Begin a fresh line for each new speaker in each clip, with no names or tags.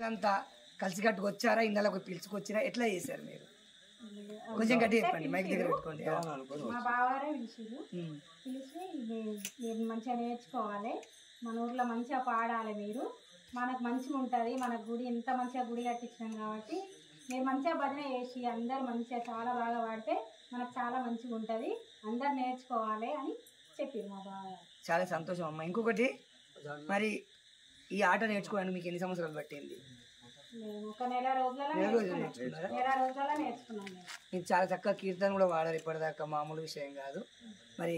అంతా కలిసికట్టుకు వచ్చారా ఇళ్ళకి పిలుచుకొచ్చినా ఎట్లా చేశారు మీరు? కొంచెం గట్టి చెప్పండి, మైక్ దగ్గర పెట్టుకోండి.
మా బావారే పిలిచిరు, పిలిచి మీరు మంచిగా నేర్చుకోవాలి, మన ఊర్లో మంచిగా పాడాలి, మీరు మనకు మంచిగా ఉంటుంది, మన గుడి ఇంత మంచిగా గుడి కట్టించినాం కాబట్టి మీరు మంచిగా భజన చేసి అందరు మంచిగా చాలా బాగా పాడితే మనకు చాలా మంచిగా ఉంటుంది, అందరు నేర్చుకోవాలి అని చెప్పారు మా బావ.
చాలా సంతోషం అమ్మ. ఇంకొకటి, మరి ఈ ఆట నేర్చుకోవడానికి మీకు ఎన్ని సంవత్సరాలు పట్టింది?
నేను ఒక నెల రోజులలో నేర్చుకున్నాను.
మీరు చాలా చక్కగా కీర్తన కూడా వాడారు ఇప్పటిదాకా, మామూలు విషయం కాదు. మరి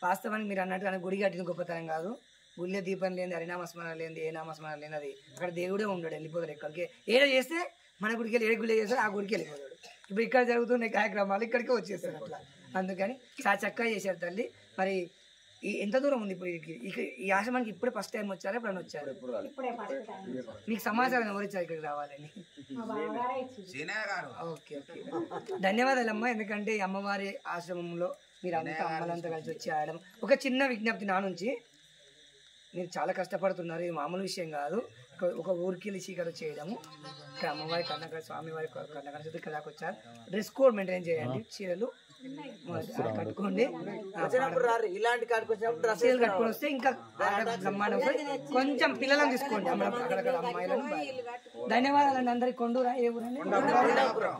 వాస్తవానికి మీరు అన్నట్టుగా గుడి కట్టిన గొప్పతనం కాదు, గుళ్ళే దీపం లేని, హరినామస్మరణ లేని, ఏ నామస్మరణ లేని, అది అక్కడ దేవుడే ఉండడు, వెళ్ళిపోతాడు ఎక్కడికి. ఏదో చేస్తే మన గుడికి వెళ్ళి ఏ గుడి చేస్తాడు ఆ గుడికి వెళ్ళిపోతాడు. ఇప్పుడు ఇక్కడ జరుగుతున్న కార్యక్రమాలు ఇక్కడికే వచ్చేస్తాడు అట్లా. అందుకని చాలా చక్కగా చేశారు తల్లి. మరి ఎంత దూరం ఉంది ఇప్పుడు ఈ ఆశ్రమానికి? ఇప్పుడే ఫస్ట్ టైం వచ్చారా, ఎప్పుడైనా వచ్చారు? మీకు సమాచారం ఎవరు ఇచ్చారు ఇక్కడికి రావాలని? ఓకే ఓకే, ధన్యవాదాలమ్మా. ఎందుకంటే ఈ అమ్మవారి ఆశ్రమంలో మీరు అంతా అమ్మలంతా కలిసి వచ్చి ఆడడం. ఒక చిన్న విజ్ఞప్తి నా నుంచి, మీరు చాలా కష్టపడుతున్నారు, ఇది మామూలు విషయం కాదు. ఒక ఊరికి వెళ్ళి చీకటి చేయడము, ఇక్కడ అమ్మవారి కన్నకడ స్వామివారి కన్నకడ కదాకు వచ్చారు. డ్రెస్ కోడ్ మెయింటైన్ చేయండి, చీరలు కట్టుకోండి,
ఇలాంటి
చీరలు కట్టుకొని వస్తే ఇంకా బ్రహ్మాండం. కొంచెం పిల్లలను తీసుకోండి, అక్కడక్కడ అమ్మాయిలను. ధన్యవాదాలండి అందరికి. కొండూరా ఏ ఊరండి?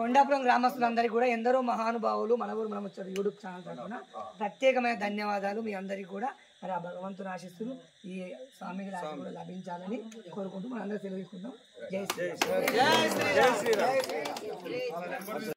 కొండాపురం గ్రామస్తులందరికీ కూడా, ఎందరో మహానుభావులు మన ఊరు మనం వచ్చారు యూట్యూబ్ ఛానల్ తరఫున ప్రత్యేకమైన ధన్యవాదాలు. మీ అందరికీ కూడా మరి ఆ భగవంతుని ఆశిస్తులు ఈ స్వామికి కూడా లభించాలని కోరుకుంటూ మనం అందరూ సెలవు తీసుకుంటాం. జై శ్రీ.